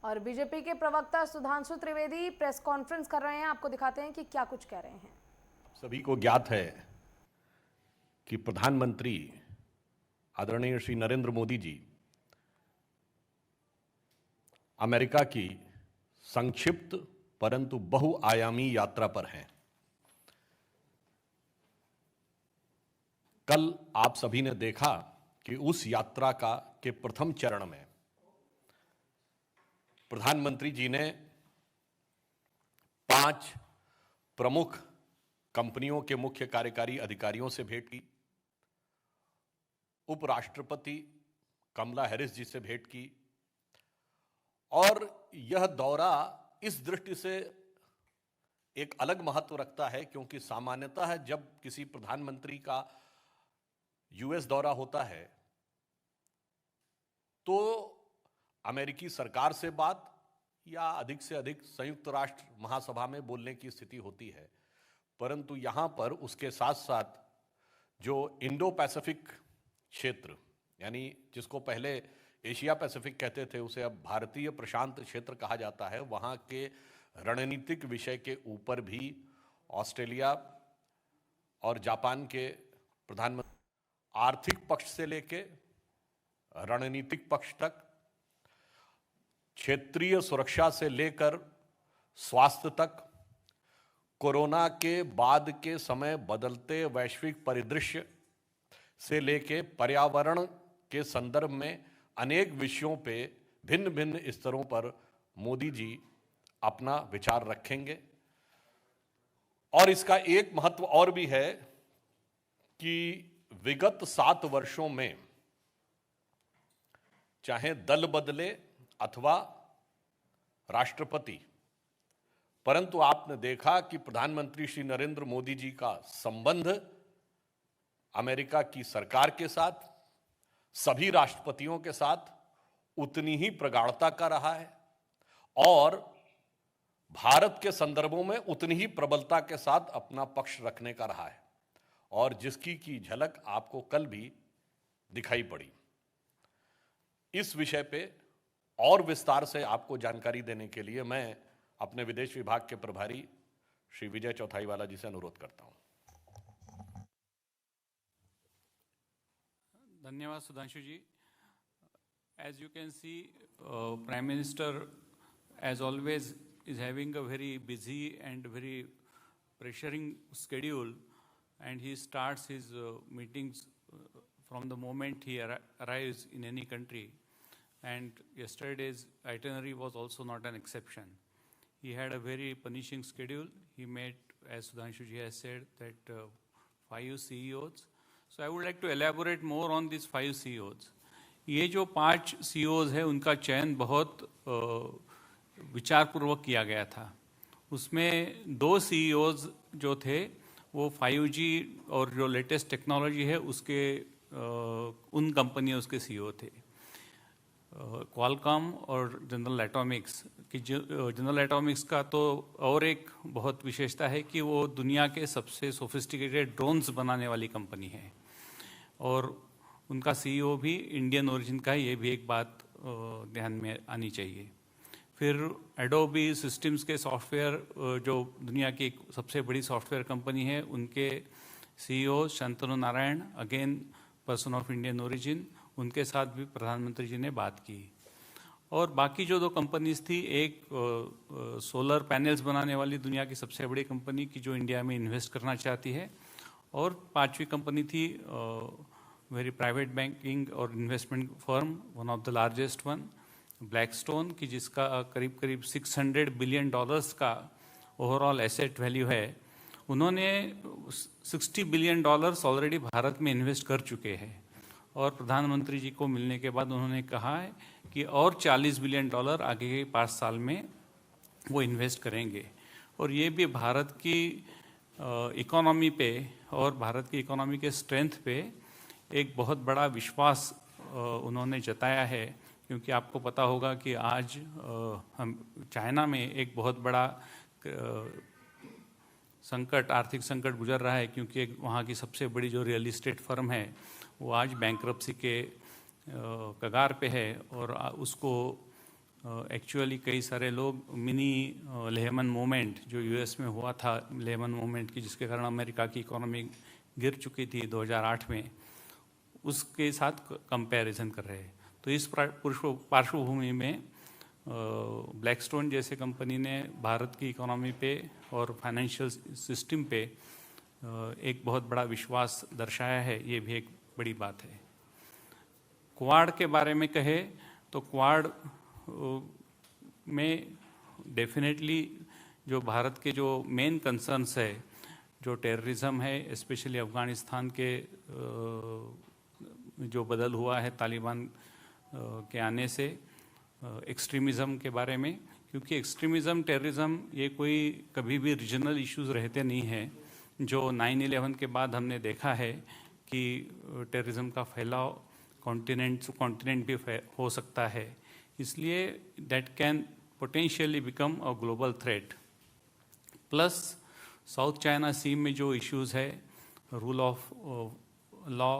और बीजेपी के प्रवक्ता सुधांशु त्रिवेदी प्रेस कॉन्फ्रेंस कर रहे हैं। आपको दिखाते हैं कि क्या कुछ कह रहे हैं। सभी को ज्ञात है कि प्रधानमंत्री आदरणीय श्री नरेंद्र मोदी जी अमेरिका की संक्षिप्त परंतु बहुआयामी यात्रा पर हैं। कल आप सभी ने देखा कि उस यात्रा के प्रथम चरण में प्रधानमंत्री जी ने 5 प्रमुख कंपनियों के मुख्य कार्यकारी अधिकारियों से भेंट की, उपराष्ट्रपति कमला हैरिस जी से भेंट की। और यह दौरा इस दृष्टि से एक अलग महत्व रखता है क्योंकि सामान्यतः जब किसी प्रधानमंत्री का यूएस दौरा होता है तो अमेरिकी सरकार से बात या अधिक से अधिक संयुक्त राष्ट्र महासभा में बोलने की स्थिति होती है, परंतु यहां पर उसके साथ साथ जो इंडो पैसिफिक क्षेत्र यानी जिसको पहले एशिया पैसिफिक कहते थे उसे अब भारतीय प्रशांत क्षेत्र कहा जाता है, वहां के रणनीतिक विषय के ऊपर भी ऑस्ट्रेलिया और जापान के प्रधानमंत्री आर्थिक पक्ष से लेके रणनीतिक पक्ष तक, क्षेत्रीय सुरक्षा से लेकर स्वास्थ्य तक, कोरोना के बाद के समय बदलते वैश्विक परिदृश्य से लेके पर्यावरण के संदर्भ में अनेक विषयों पे भिन्न भिन्न स्तरों पर मोदी जी अपना विचार रखेंगे। और इसका एक महत्व और भी है कि विगत 7 वर्षों में चाहे दल बदले अथवा राष्ट्रपति, परंतु आपने देखा कि प्रधानमंत्री श्री नरेंद्र मोदी जी का संबंध अमेरिका की सरकार के साथ, सभी राष्ट्रपतियों के साथ उतनी ही प्रगाढ़ता का रहा है और भारत के संदर्भों में उतनी ही प्रबलता के साथ अपना पक्ष रखने का रहा है, और जिसकी की झलक आपको कल भी दिखाई पड़ी। इस विषय पे और विस्तार से आपको जानकारी देने के लिए मैं अपने विदेश विभाग के प्रभारी श्री विजय चौथाईवाला जी से अनुरोध करता हूं। धन्यवाद सुधांशु जी। As you can see, Prime Minister, as always, is having a very busy and very pressuring schedule, and he starts his meetings from the moment he arrives in any country. And yesterday's itinerary was also not an exception. He had a very punishing schedule. He met, as Sudhanshu ji has said, that 5 CEOs. So I would like to elaborate more on these 5 CEOs. ये जो 5 CEOs है उनका चयन बहुत विचारपूर्वक किया गया था। उसमें 2 CEOs जो थे वो 5G और जो लेटेस्ट टेक्नोलॉजी है उसके उन कंपनियों उसके CEO थे, क्वालकॉम और जनरल एटॉमिक्स की। जनरल एटॉमिक्स का तो और एक बहुत विशेषता है कि वो दुनिया के सबसे सोफिस्टिकेटेड ड्रोन्स बनाने वाली कंपनी है और उनका CEO भी इंडियन ओरिजिन का है, ये भी एक बात ध्यान में आनी चाहिए। फिर एडोबी सिस्टम्स के सॉफ्टवेयर जो दुनिया की एक सबसे बड़ी सॉफ्टवेयर कंपनी है, उनके CEO Shantanu Narayan, again person of Indian origin, उनके साथ भी प्रधानमंत्री जी ने बात की। और बाकी जो 2 कंपनीज थी, एक सोलर पैनल्स बनाने वाली दुनिया की सबसे बड़ी कंपनी की जो इंडिया में इन्वेस्ट करना चाहती है, और 5वीं कंपनी थी वेरी प्राइवेट बैंकिंग और investment firm, one of the largest one, Blackstone की, जिसका करीब करीब $600 बिलियन का ओवरऑल एसेट वैल्यू है। उन्होंने $60 बिलियन ऑलरेडी भारत में इन्वेस्ट कर चुके हैं और प्रधानमंत्री जी को मिलने के बाद उन्होंने कहा है कि और $40 बिलियन आगे के 5 साल में वो इन्वेस्ट करेंगे। और ये भी भारत की इकोनॉमी पे और भारत की इकोनॉमी के स्ट्रेंथ पे एक बहुत बड़ा विश्वास उन्होंने जताया है, क्योंकि आपको पता होगा कि आज हम चाइना में एक बहुत बड़ा संकट, आर्थिक संकट गुजर रहा है, क्योंकि एक वहाँ की सबसे बड़ी जो रियल इस्टेट फर्म है वो आज बैंक्रप्सी के कगार पे है और उसको एक्चुअली कई सारे लोग मिनी लेहमन मूवमेंट जो यूएस में हुआ था, लेहमन मूवमेंट की, जिसके कारण अमेरिका की इकोनॉमी गिर चुकी थी 2008 में, उसके साथ कंपैरिजन कर रहे हैं। तो इस पार्श्वभूमि में ब्लैकस्टोन जैसे कंपनी ने भारत की इकोनॉमी पे और फाइनेंशियल सिस्टम पे एक बहुत बड़ा विश्वास दर्शाया है, ये भी एक बड़ी बात है। क्वाड के बारे में कहे तो क्वाड में डेफिनेटली जो भारत के जो मेन कंसर्न्स है, जो टेररिज्म है, स्पेशली अफगानिस्तान के जो बदल हुआ है तालिबान के आने से, एक्सट्रीमिज़म के बारे में, क्योंकि एक्सट्रीमिज़म टेररिज्म ये कोई कभी भी रीजनल इश्यूज रहते नहीं हैं। जो 9/11 के बाद हमने देखा है कि टेररिज्म का फैलाव कॉन्टिनेंट भी हो सकता है, इसलिए that can potentially become a global threat. Plus South China Sea में जो इश्यूज है, rule of law,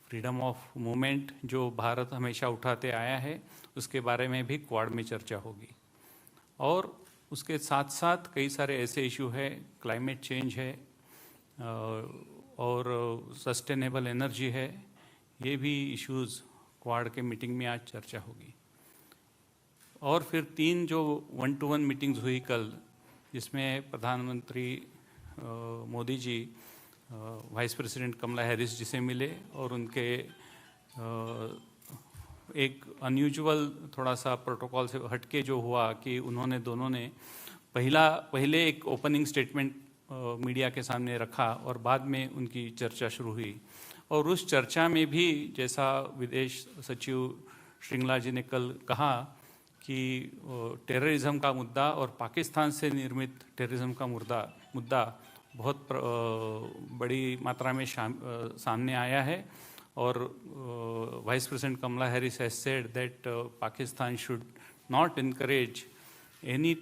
freedom of movement, जो भारत हमेशा उठाते आया है, उसके बारे में भी क्वाड में चर्चा होगी। और उसके साथ साथ कई सारे ऐसे इशू है, क्लाइमेट चेंज है और सस्टेनेबल एनर्जी है, ये भी इश्यूज क्वाड के मीटिंग में आज चर्चा होगी। और फिर 3 जो 1-to-1 मीटिंग्स हुई कल, जिसमें प्रधानमंत्री Modi ji vice president Kamala Harris जी से मिले और उनके एक अनयूजुअल थोड़ा सा प्रोटोकॉल से हटके जो हुआ कि उन्होंने दोनों ने पहले एक ओपनिंग स्टेटमेंट मीडिया के सामने रखा और बाद में उनकी चर्चा शुरू हुई। और उस चर्चा में भी, जैसा विदेश सचिव श्रृंगला जी ने कल कहा, कि टेररिज्म का मुद्दा और पाकिस्तान से निर्मित टेररिज्म का मुद्दा बहुत बड़ी मात्रा में सामने आया है। और vice president Kamala Harris has said that Pakistan should not encourage any